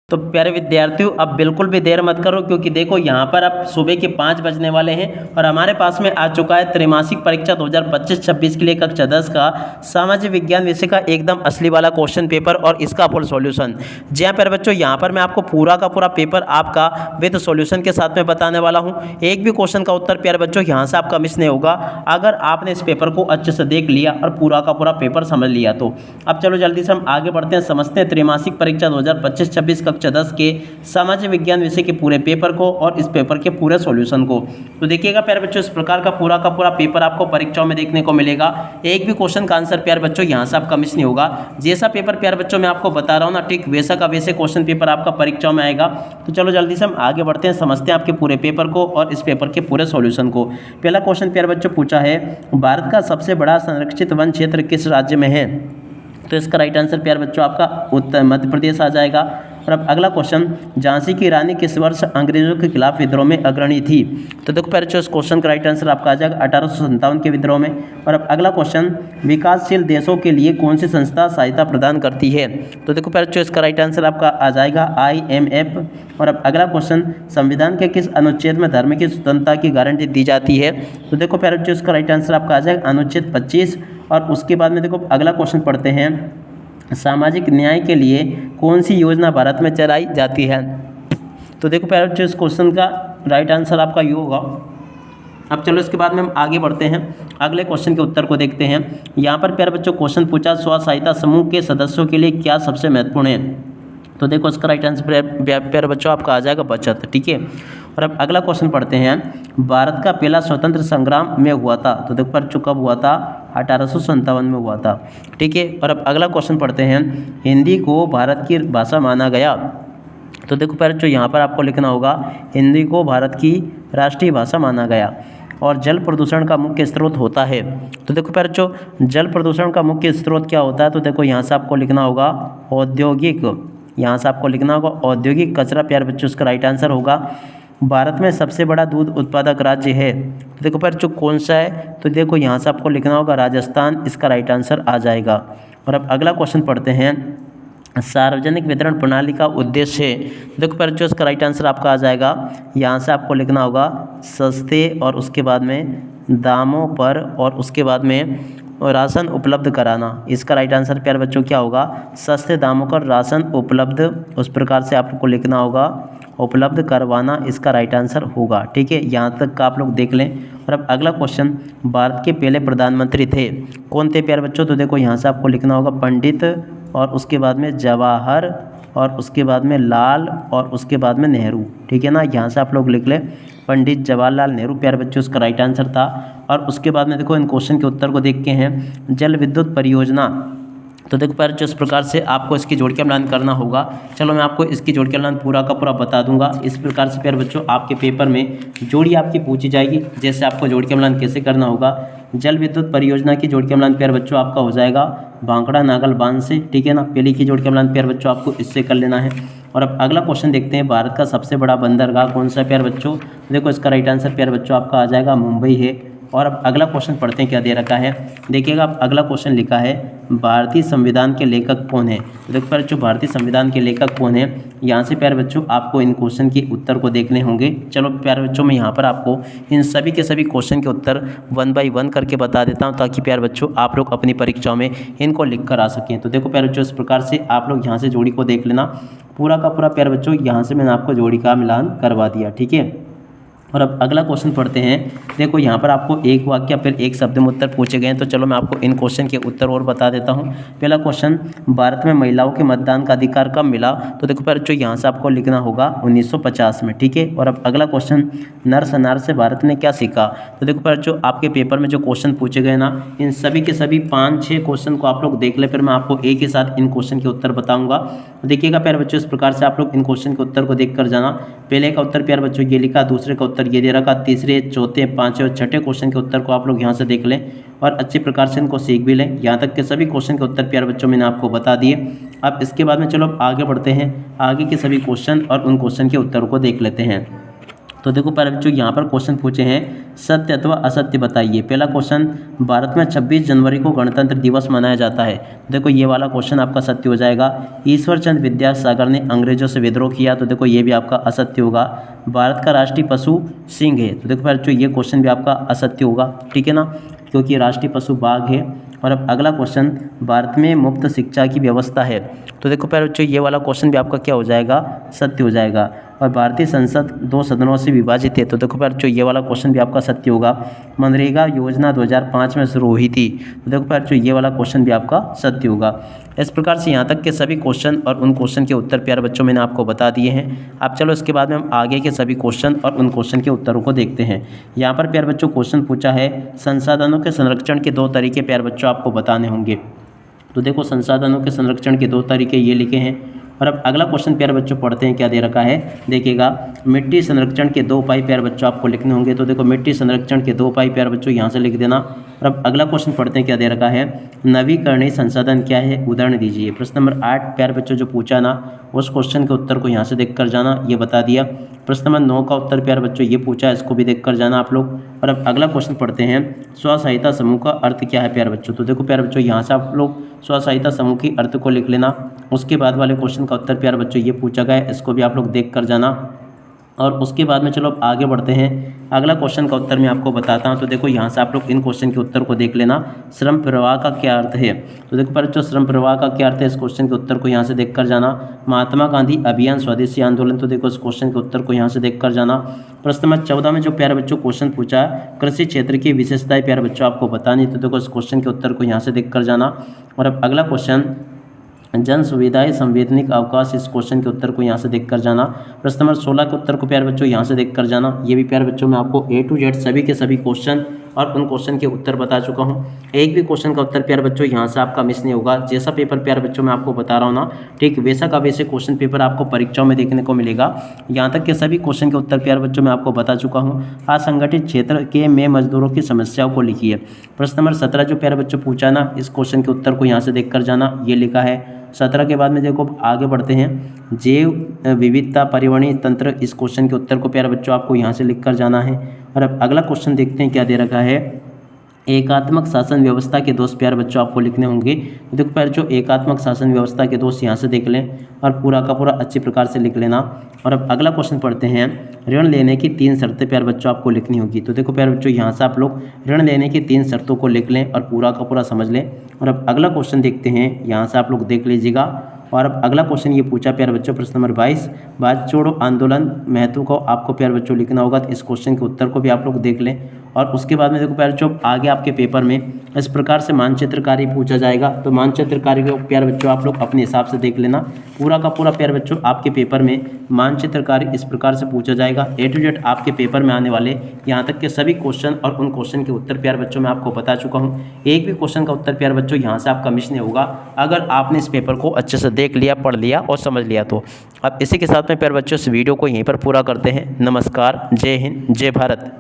तो प्यारे विद्यार्थियों, अब बिल्कुल भी देर मत करो, क्योंकि देखो यहाँ पर अब सुबह के 5 बजने वाले हैं और हमारे पास में आ चुका है त्रैमासिक परीक्षा 2025-26 के लिए कक्षा 10 का सामाजिक विज्ञान विषय का एकदम असली वाला क्वेश्चन पेपर और इसका फुल सॉल्यूशन। जी हाँ प्यारे बच्चों, यहाँ पर मैं आपको पूरा का पूरा पेपर आपका विद सॉल्यूशन के साथ में बताने वाला हूँ। एक भी क्वेश्चन का उत्तर प्यारे बच्चों यहाँ से आपका मिस नहीं होगा अगर आपने इस पेपर को अच्छे से देख लिया और पूरा का पूरा पेपर समझ लिया तो। अब चलो जल्दी से हम आगे बढ़ते हैं, समझते हैं त्रैमासिक परीक्षा 2025-26 कक्षा 10 के सामाजिक विज्ञान विषय के पूरे पेपर को और इस पेपर के पूरे सॉल्यूशन को। तो देखिएगा प्यारे बच्चों, इस प्रकार का पूरा पेपर आपको परीक्षाओं में देखने को मिलेगा। एक भी क्वेश्चन का आंसर प्यारे बच्चों यहाँ से आपका मिस नहीं होगा। जैसा पेपर प्यारे बच्चों मैं आपको बता रहा हूँ ना, ठीक वैसा का वैसे क्वेश्चन पेपर आपका परीक्षाओं में आएगा। तो चलो जल्दी से हम आगे बढ़ते हैं, समझते हैं आपके पूरे पेपर को और इस पेपर के पूरे सॉल्यूशन को। पहला क्वेश्चन प्यारे बच्चों पूछा है, भारत का सबसे बड़ा संरक्षित वन क्षेत्र किस राज्य में है? तो इसका राइट आंसर प्यारे बच्चों आपका उत्तर मध्य प्रदेश आ जाएगा। और अब अगला क्वेश्चन, झांसी की रानी किस वर्ष अंग्रेजों के खिलाफ विद्रोह में अग्रणी थी? तो देखो प्यारे बच्चों, इस क्वेश्चन का राइट आंसर आपका आ जाएगा 1857 के विद्रोह में। और अब अगला क्वेश्चन, विकासशील देशों के लिए कौन सी संस्था सहायता प्रदान करती है? तो देखो प्यारे बच्चों, इसका राइट आंसर आपका आ जाएगा IMF। और अब अगला क्वेश्चन, संविधान के किस अनुच्छेद में धर्म की स्वतंत्रता की गारंटी दी जाती है? तो देखो प्यारे बच्चों, इसका राइट आंसर आपका आ जाएगा अनुच्छेद 25। और उसके बाद में देखो अगला क्वेश्चन पढ़ते हैं, सामाजिक न्याय के लिए कौन सी योजना भारत में चलाई जाती है? तो देखो प्यारे बच्चों, इस क्वेश्चन का राइट आंसर आपका ये होगा। अब चलो इसके बाद में हम आगे बढ़ते हैं, अगले क्वेश्चन के उत्तर को देखते हैं। यहाँ पर प्यारे बच्चों क्वेश्चन पूछा, स्व सहायता समूह के सदस्यों के लिए क्या सबसे महत्वपूर्ण है? तो देखो इसका राइट आंसर प्यारे बच्चों आपका आ जाएगा बचत, ठीक है। और अब अगला क्वेश्चन पढ़ते हैं, भारत का पहला स्वतंत्र संग्राम में हुआ था? तो देखो पर कब हुआ था? 1857 में हुआ था, ठीक है। और अब अगला क्वेश्चन पढ़ते हैं, हिंदी को भारत की भाषा माना गया? तो देखो प्यारे बच्चों यहाँ पर आपको लिखना होगा, हिंदी को भारत की राष्ट्रीय भाषा माना गया। और जल प्रदूषण का मुख्य स्रोत होता है? तो देखो प्यारे बच्चों, जल प्रदूषण का मुख्य स्रोत क्या होता है? तो देखो यहाँ से आपको लिखना होगा औद्योगिक, यहाँ से आपको लिखना होगा औद्योगिक कचरा। प्यारे बच्चों इसका राइट आंसर होगा। भारत में सबसे बड़ा दूध उत्पादक राज्य है? तो देखो प्यारे बच्चों कौन सा है? तो देखो यहाँ से आपको लिखना होगा राजस्थान, इसका राइट आंसर आ जाएगा। और अब अगला क्वेश्चन पढ़ते हैं, सार्वजनिक वितरण प्रणाली का उद्देश्य है? देखो प्यारे बच्चों इसका राइट आंसर आपका आ जाएगा, यहाँ से आपको लिखना होगा सस्ते और उसके बाद में दामों पर और उसके बाद में राशन उपलब्ध कराना। इसका राइट आंसर प्यारे बच्चों क्या होगा? सस्ते दामों पर राशन उपलब्ध, उस प्रकार से आपको लिखना होगा उपलब्ध करवाना, इसका राइट आंसर होगा, ठीक है। यहाँ तक का आप लोग देख लें। और अब अगला क्वेश्चन, भारत के पहले प्रधानमंत्री थे? कौन थे प्यारे बच्चों? तो देखो यहाँ से आपको लिखना होगा पंडित और उसके बाद में जवाहर और उसके बाद में लाल और उसके बाद में नेहरू, ठीक है ना। यहाँ से आप लोग लिख लें पंडित जवाहरलाल नेहरू प्यारे बच्चों इसका राइट आंसर था। और उसके बाद में देखो इन क्वेश्चन के उत्तर को देख के हैं, जल विद्युत परियोजना। तो देखो प्यारे बच्चों इस प्रकार से आपको इसकी जोड़ के मिलान करना होगा। चलो मैं आपको इसकी जोड़ के मिलान पूरा का पूरा बता दूंगा। इस प्रकार से प्यारे बच्चों आपके पेपर में जोड़ी आपकी पूछी जाएगी, जैसे आपको जोड़ के मिलान कैसे करना होगा। जल विद्युत परियोजना की जोड़ के मिलान प्यारे बच्चों आपका हो जाएगा भांकड़ा नागल बांध से, ठीक है ना। पहले की जोड़ के मिलान प्यारे बच्चों आपको इससे कर लेना है। और अब अगला क्वेश्चन देखते हैं, भारत का सबसे बड़ा बंदरगाह कौन सा है प्यारे बच्चों? देखो इसका राइट आंसर प्यारे बच्चों आपका आ जाएगा मुंबई है। और अब अगला क्वेश्चन पढ़ते हैं क्या दे रखा है। देखिएगा अब अगला क्वेश्चन लिखा है, भारतीय संविधान के लेखक कौन है? देखो प्यारे बच्चों भारतीय संविधान के लेखक कौन है, यहाँ से प्यारे बच्चों आपको इन क्वेश्चन के उत्तर को देखने होंगे। चलो प्यारे बच्चों मैं यहाँ पर आपको इन सभी के सभी क्वेश्चन के उत्तर 1 बाय 1 करके बता देता हूँ, ताकि प्यारे बच्चों आप लोग अपनी परीक्षाओं में इनको लिख कर आ सकें। तो देखो प्यारे बच्चों इस प्रकार से आप लोग यहाँ से जोड़ी को देख लेना पूरा का पूरा। प्यारे बच्चों यहाँ से मैंने आपको जोड़ी का मिलान करवा दिया, ठीक है। और अब अगला क्वेश्चन पढ़ते हैं। देखो यहाँ पर आपको एक वाक्य फिर एक शब्द में उत्तर पूछे गए हैं, तो चलो मैं आपको इन क्वेश्चन के उत्तर और बता देता हूँ। पहला क्वेश्चन, भारत में महिलाओं के मतदान का अधिकार कब मिला? तो देखो प्यारे बच्चों यहाँ से आपको लिखना होगा 1950 में, ठीक है। और अब अगला क्वेश्चन, नरसंहार से भारत ने क्या सीखा? तो देखो प्यारे बच्चों आपके पेपर में जो क्वेश्चन पूछे गए ना, इन सभी के सभी 5-6 क्वेश्चन को आप लोग देख ले, फिर मैं आपको एक ही साथ इन क्वेश्चन के उत्तर बताऊँगा। तो देखिएगा प्यारे बच्चों इस प्रकार से आप लोग इन क्वेश्चन के उत्तर को देख कर जाना। पहले का उत्तर प्यारे बच्चों ये लिखा, दूसरे का उत्तर ये दे रखा, तीसरे चौथे पांचवें और छठे क्वेश्चन के उत्तर को आप लोग यहाँ से देख लें और अच्छी प्रकार से इनको सीख भी लें। यहाँ तक के सभी क्वेश्चन के उत्तर प्यारे बच्चों मैंने आपको बता दिए। अब इसके बाद में चलो आगे बढ़ते हैं, आगे के सभी क्वेश्चन और उन क्वेश्चन के उत्तरों को देख लेते हैं। तो देखो प्यारे बच्चों यहाँ पर क्वेश्चन पूछे हैं, सत्य अथवा असत्य बताइए। पहला क्वेश्चन, भारत में 26 जनवरी को गणतंत्र दिवस मनाया जाता है। देखो ये वाला क्वेश्चन आपका सत्य हो जाएगा। ईश्वर चंद्र विद्यासागर ने अंग्रेजों से विद्रोह किया, तो देखो ये भी आपका असत्य होगा। भारत का राष्ट्रीय पशु सिंह है, तो देखो प्यारे बच्चों ये क्वेश्चन भी आपका असत्य होगा, ठीक है ना, क्योंकि राष्ट्रीय पशु बाघ है। और अब अगला क्वेश्चन, भारत में मुफ्त शिक्षा की व्यवस्था है, तो देखो प्यारे बच्चों ये वाला क्वेश्चन भी आपका क्या हो जाएगा, सत्य हो जाएगा। और भारतीय संसद 2 सदनों से विभाजित है, तो देखो प्यारे बच्चों ये वाला क्वेश्चन भी आपका सत्य होगा। मनरेगा योजना 2005 में शुरू हुई थी, तो देखो प्यारे बच्चों ये वाला क्वेश्चन भी आपका सत्य होगा। इस प्रकार से यहाँ तक के सभी क्वेश्चन और उन क्वेश्चन के उत्तर प्यारे बच्चों मैंने आपको बता दिए हैं। अब चलो इसके बाद में हम आगे के सभी क्वेश्चन और उन क्वेश्चन के उत्तरों को देखते हैं। यहाँ पर प्यारे बच्चों क्वेश्चन पूछा है, संसाधनों के संरक्षण के 2 तरीके प्यारे बच्चों आपको बताने होंगे। तो देखो संसाधनों के संरक्षण के 2 तरीके ये लिखे हैं। और अब अगला क्वेश्चन प्यारे बच्चों पढ़ते हैं, क्या दे रखा है देखिएगा, मिट्टी संरक्षण के 2 उपाय प्यारे बच्चों आपको लिखने होंगे। तो देखो मिट्टी संरक्षण के 2 उपाय प्यारे बच्चों यहाँ से लिख देना। और अब अगला क्वेश्चन पढ़ते हैं, क्या दे रखा है, नवीकरणीय संसाधन क्या है, उदाहरण दीजिए। प्रश्न नंबर 8 प्यारे बच्चों जो पूछा ना, उस क्वेश्चन के उत्तर को यहाँ से देख कर जाना, ये बता दिया। प्रश्न नंबर 9 का उत्तर प्यारे बच्चों ये पूछा, इसको भी देख कर जाना आप लोग। और अब अगला क्वेश्चन पढ़ते हैं, स्व सहायता समूह का अर्थ क्या है प्यारे बच्चों। तो देखो प्यारे बच्चों यहाँ से आप लोग स्व सहायता समूह की अर्थ को लिख लेना। उसके बाद वाले क्वेश्चन का उत्तर प्यारे बच्चों ये पूछा गया है, इसको भी आप लोग देख कर जाना। और उसके बाद में चलो अब आगे बढ़ते हैं, अगला क्वेश्चन का उत्तर मैं आपको बताता हूं। तो देखो यहाँ से आप लोग इन क्वेश्चन के उत्तर को देख लेना। श्रम प्रवाह का क्या अर्थ है, तो देखो बच्चों श्रम प्रवाह का क्या अर्थ है, इस क्वेश्चन के उत्तर को यहाँ से देख कर जाना। महात्मा गांधी अभियान स्वदेशी आंदोलन, तो देखो इस क्वेश्चन के उत्तर को यहाँ से देख कर जाना। प्रश्न नंबर 14 में जो प्यारे बच्चों क्वेश्चन पूछा, कृषि क्षेत्र की विशेषताएं प्यारे बच्चों आपको बतानी, तो देखो इस क्वेश्चन के उत्तर को यहाँ से देख कर जाना। और अब अगला क्वेश्चन, जन सुविधाएं संवैधानिक अवकाश, इस क्वेश्चन के उत्तर को यहाँ से देख कर जाना। प्रश्न नंबर 16 के उत्तर को प्यारे बच्चों यहाँ से देख कर जाना। ये भी प्यारे बच्चों मैं आपको A to Z सभी के सभी क्वेश्चन और उन क्वेश्चन के उत्तर बता चुका हूँ। एक भी क्वेश्चन का उत्तर प्यारे बच्चों यहाँ से आपका मिस नहीं होगा। जैसा पेपर प्यारे बच्चों मैं आपको बता रहा हूँ ना, ठीक वैसा का वैसे क्वेश्चन पेपर आपको परीक्षाओं में देखने को मिलेगा। यहाँ तक के सभी क्वेश्चन के उत्तर प्यारे बच्चों मैं आपको बता चुका हूँ। असंगठित क्षेत्र के में मजदूरों की समस्याओं को लिखिए। प्रश्न नंबर 17 जो प्यारे बच्चों पूछा ना, इस क्वेश्चन के उत्तर को यहाँ से देख कर जाना, ये लिखा है। 17 के बाद में देखो आगे बढ़ते हैं, जैव विविधता पर्यावरणीय तंत्र, इस क्वेश्चन के उत्तर को प्यारे बच्चों आपको यहाँ से लिख कर जाना है। और अब अगला क्वेश्चन देखते हैं, क्या दे रखा है, एकात्मक शासन व्यवस्था के दोष प्यारे बच्चों आपको लिखने होंगे। तो देखो प्यारे जो एकात्मक शासन व्यवस्था के दोष यहाँ से देख लें और पूरा का पूरा अच्छी प्रकार से लिख लेना। और अब अगला क्वेश्चन पढ़ते हैं, ऋण लेने की 3 शर्तें प्यारे बच्चों आपको लिखनी होगी। तो देखो प्यारे बच्चों यहाँ से आप लोग ऋण लेने की 3 शर्तों को लिख लें और पूरा का पूरा समझ लें। और अब अगला क्वेश्चन देखते हैं, यहाँ से आप लोग देख लीजिएगा। और अब अगला क्वेश्चन ये पूछा प्यारे बच्चों, प्रश्न नंबर 22, भारत छोड़ो आंदोलन महत्व को आपको प्यारे बच्चों लिखना होगा। तो इस क्वेश्चन के उत्तर को भी आप लोग देख लें। और उसके बाद में देखो प्यारे बच्चों आगे आपके पेपर में इस प्रकार से मानचित्रकारी पूछा जाएगा। तो मानचित्रकारी को प्यारे बच्चों आप लोग अपने हिसाब से देख लेना। पूरा का पूरा प्यारे बच्चों आपके पेपर में मानचित्रकारी इस प्रकार से पूछा जाएगा। A to Z आपके पेपर में आने वाले यहाँ तक के सभी क्वेश्चन और उन क्वेश्चन के उत्तर प्यारे बच्चों मैं आपको बता चुका हूँ। एक भी क्वेश्चन का उत्तर प्यारे बच्चों यहाँ से आपका मिस नहीं होगा, अगर आपने इस पेपर को अच्छे से देख लिया, पढ़ लिया और समझ लिया तो। अब इसी के साथ में प्यारे बच्चों इस वीडियो को यहीं पर पूरा करते हैं। नमस्कार, जय हिंद, जय भारत।